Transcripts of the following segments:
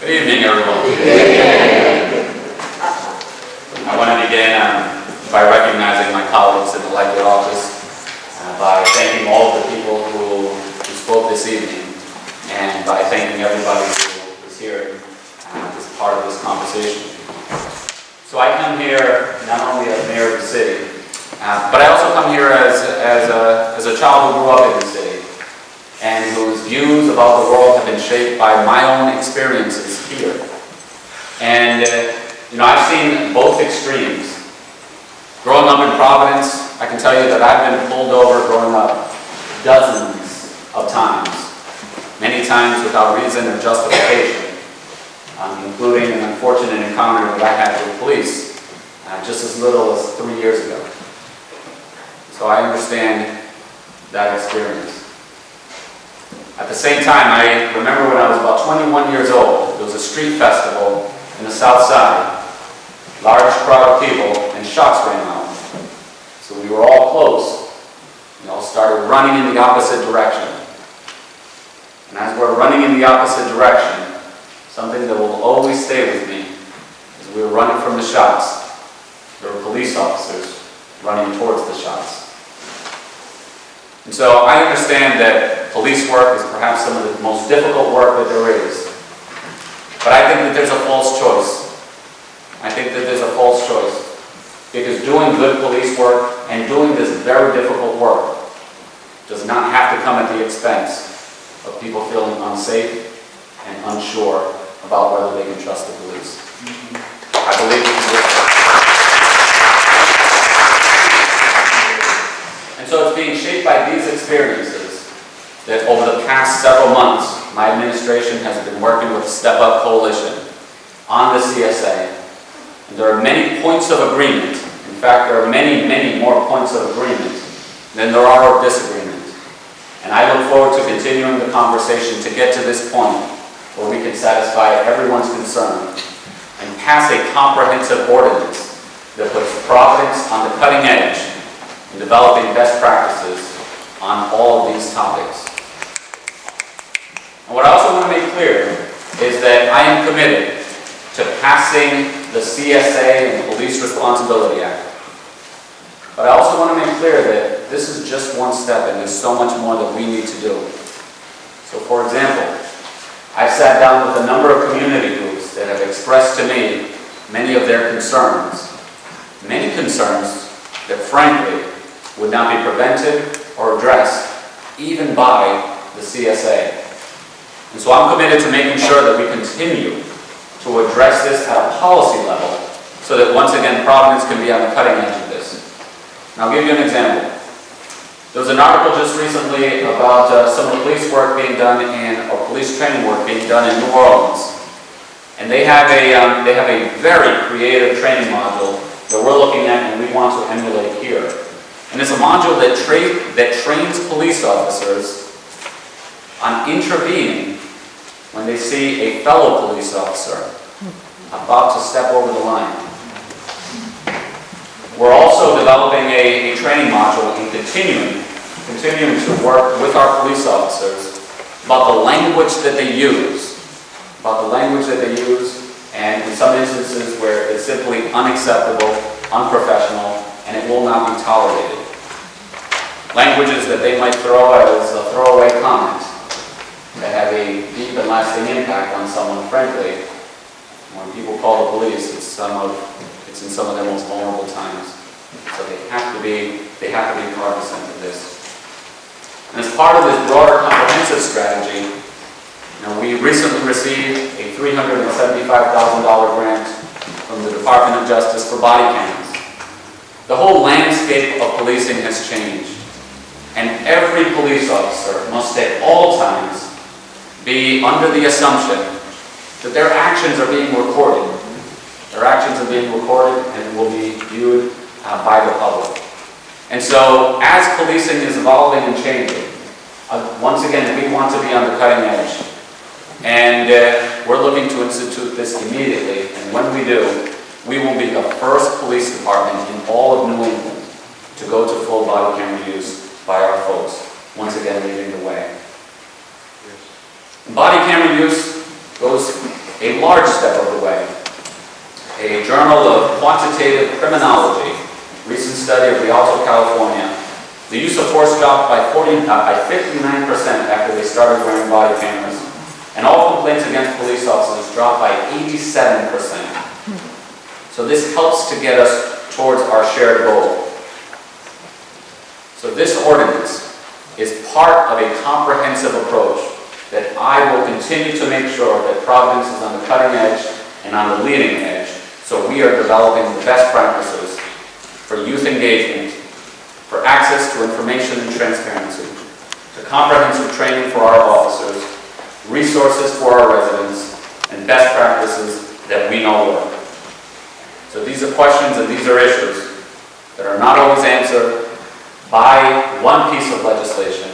Good evening, everyone. I want to begin by recognizing my colleagues in the elected office, by thanking all of the people who spoke this evening, and by thanking everybody who was here as part of this conversation. So I come here not only as mayor of the city, but I also come here as a child who grew up in the city, and whose views about the world have been shaped by my own experiences here. And, I've seen both extremes. Growing up in Providence, I can tell you that I've been pulled over growing up dozens of times, many times without reason or justification, including an unfortunate encounter that I had with police just as little as 3 years ago. So I understand that experience. At the same time, I remember when I was about 21 years old, there was a street festival in the South Side. Large crowd of people, and shots rang out. So we were all close. We all started running in the opposite direction. And as we're running in the opposite direction, something that will always stay with me is we were running from the shots. There were police officers running towards the shots. And so I understand that police work is perhaps some of the most difficult work that there is. But I think that there's a false choice. I think that there's a false choice. Because doing good police work and doing this very difficult work does not have to come at the expense of people feeling unsafe and unsure about whether they can trust the police. I believe and so it's being shaped by these experiences that over the past several months, my administration has been working with the Step Up Coalition on the CSA. And there are many points of agreement. In fact, there are many, many more points of agreement than there are of disagreement. And I look forward to continuing the conversation to get to this point where we can satisfy everyone's concern and pass a comprehensive ordinance that puts Providence on the cutting edge in developing best practices on all of these topics. And what I also want to make clear is that I am committed to passing the CSA and the Police Responsibility Act. But I also want to make clear that this is just one step and there's so much more that we need to do. So for example, I've sat down with a number of community groups that have expressed to me many of their concerns. Many concerns that frankly would not be prevented or addressed even by the CSA. And so I'm committed to making sure that we continue to address this at a policy level so that once again Providence can be on the cutting edge of this. And I'll give you an example. There was an article just recently about some of the police work being done or police training work being done in New Orleans. And they have a very creative training module that we're looking at and we want to emulate here. And it's a module that trains police officers on intervening when they see a fellow police officer about to step over the line. We're also developing a training module and continuing to work with our police officers about the language that they use, and in some instances where it's simply unacceptable, unprofessional, and it will not be tolerated. Languages that they might throw as a throwaway comment that have a deep and lasting impact on someone. Frankly, when people call the police, it's in some of their most vulnerable times. So they have to be cognizant of this. And as part of this broader comprehensive strategy, we recently received a $375,000 grant from the Department of Justice for body cams. The whole landscape of policing has changed. And every police officer must at all times be under the assumption that their actions are being recorded. Their actions are being recorded and will be viewed by the public. And so, as policing is evolving and changing, once again, we want to be on the cutting edge. And we're looking to institute this immediately. And when we do, we will be the first police department in all of New England to go to full body camera use by our folks, once again leading the way. Body camera use goes a large step of the way. A Journal of Quantitative Criminology, recent study of Rialto, California, the use of force dropped by 59% after they started wearing body cameras, and all complaints against police officers dropped by 87%. So this helps to get us towards our shared goal. So this ordinance is part of a comprehensive approach that I will continue to make sure that Providence is on the cutting edge and on the leading edge, so we are developing the best practices for youth engagement, for access to information and transparency, to comprehensive training for our officers, resources for our residents, and best practices that we know work. So these are questions and these are issues that are not always answered by one piece of legislation,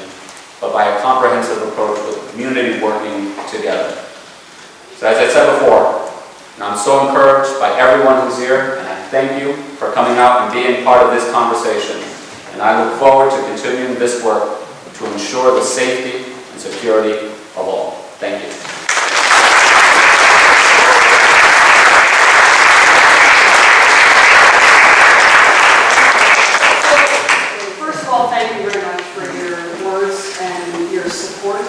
but by a comprehensive approach with the community working together. So as I said before, I'm so encouraged by everyone who's here, and I thank you for coming out and being part of this conversation. And I look forward to continuing this work to ensure the safety and security of all. Thank you. Thank you very much for your words and your support.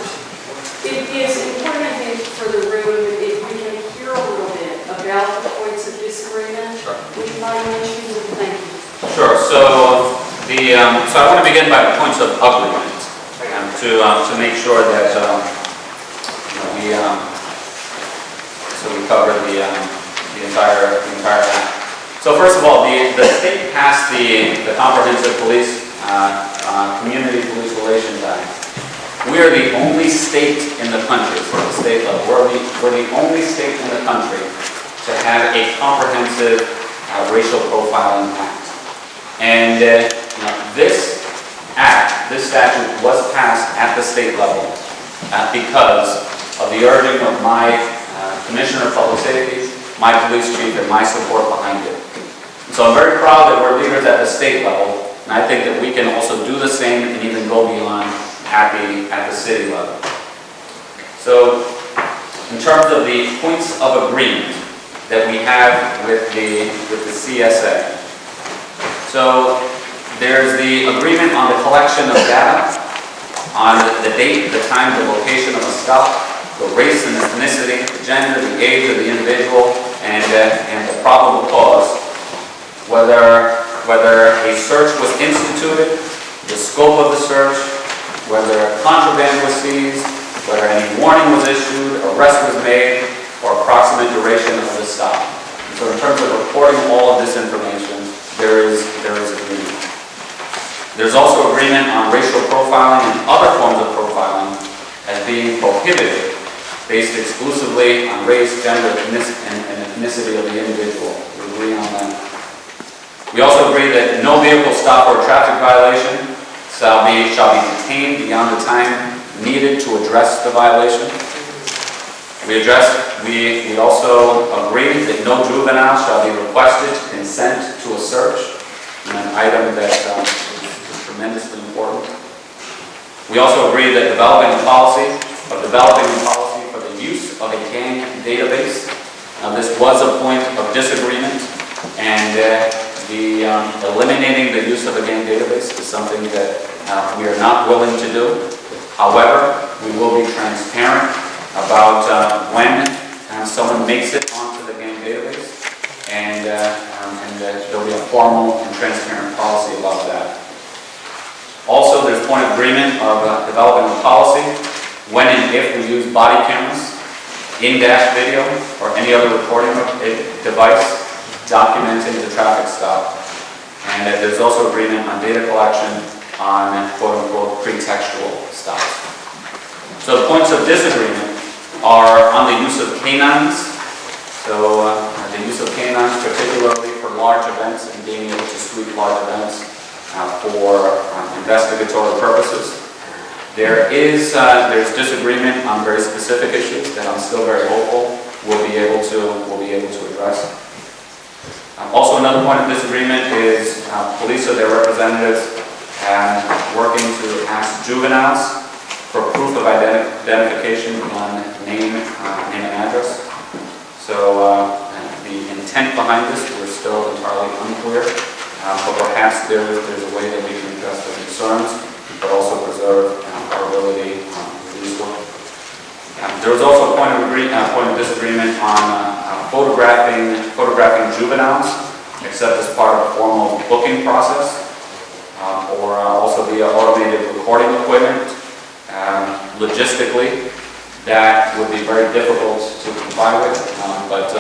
It is important, I think, for the room if we can hear a little bit about the points of disagreement. Sure. Would you mind mentioning them? Thank you. Sure. So I want to begin by the points of agreement to make sure that we cover the entire act. So first of all, the state passed the Comprehensive Community Police Relations Act. We are the only state in the country, so at the state level, we're the only state in the country to have a comprehensive racial profiling act. And this statute was passed at the state level because of the urging of my Commissioner of Public Safety, my police chief, and my support behind it. So I'm very proud that we're leaders at the state level. And I think that we can also do the same and even go beyond at the city level. So, in terms of the points of agreement that we have with the CSA, so there's the agreement on the collection of data, on the date, the time, the location of a stop, the race and ethnicity, the gender, the age of the individual, and the probable cause, whether a search was instituted, the scope of the search, whether contraband was seized, whether any warning was issued, arrest was made, or approximate duration of the stop. So in terms of reporting all of this information, there is agreement. There's also agreement on racial profiling and other forms of profiling as being prohibited based exclusively on race, gender, and ethnicity of the individual. We agree on that. We also agree that no vehicle stop or traffic violation shall be detained beyond the time needed to address the violation. We also agree that no juvenile shall be requested to consent to a search, an item that is tremendously important. We also agree that developing a policy for the use of a gang database. Now, this was a point of disagreement, and eliminating the use of a gang database is something that we are not willing to do. However, we will be transparent about when someone makes it onto the gang database, and there will be a formal and transparent policy about that. Also, there's point of agreement of developing a policy when and if we use body cameras, in-dash video, or any other recording device documenting the traffic stop. And that there's also agreement on data collection on quote-unquote pretextual stops. So the points of disagreement are on the use of canines. So the use of canines, particularly for large events and being able to sweep large events for investigatory purposes. There's disagreement on very specific issues that I'm still very hopeful we'll be able to address. Also, another point of disagreement is police or their representatives working to ask juveniles for proof of identification beyond name and address. So the intent behind this, we're still entirely unclear, but perhaps there's a way that we can address the concerns, but also preserve our ability to do so. There was also a point of disagreement on photographing juveniles, except as part of a formal booking process, or also via automated recording equipment. Logistically, that would be very difficult to comply with, but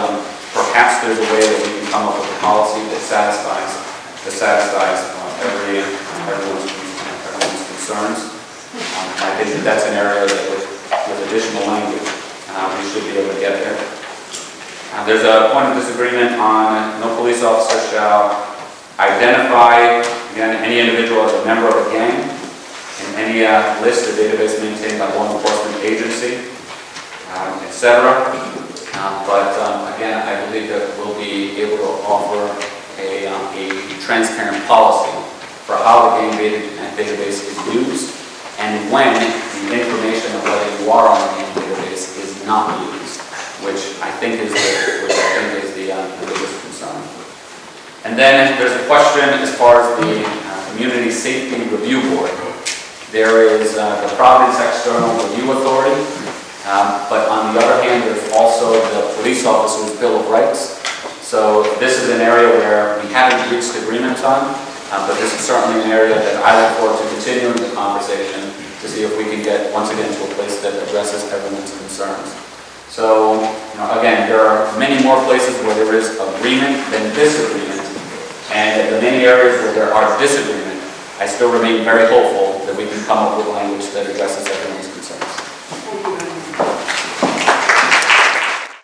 perhaps there's a way that we can come up with a policy that satisfies everyone's concerns. I think that that's an area that with additional language, we should be able to get there. There's a point of disagreement on no police officer shall identify, again, any individual as a member of a gang in any list or database maintained by law enforcement agency, etc. But again, I believe that we'll be able to offer a transparent policy for how the gang database is used and when the information of whether you are on the gang database is not used, which I think is the biggest concern. And then there's a question as far as the Community Safety Review Board. There is the Providence External Review Authority, but on the other hand, there's also the Police Officers' Bill of Rights. So this is an area where we haven't reached agreement on, but this is certainly an area that I look forward to continuing the conversation to see if we can get, once again, to a place that addresses everyone's concerns. So, again, there are many more places where there is agreement than disagreement, and in the many areas where there are disagreement, I still remain very hopeful that we can come up with language that addresses everything.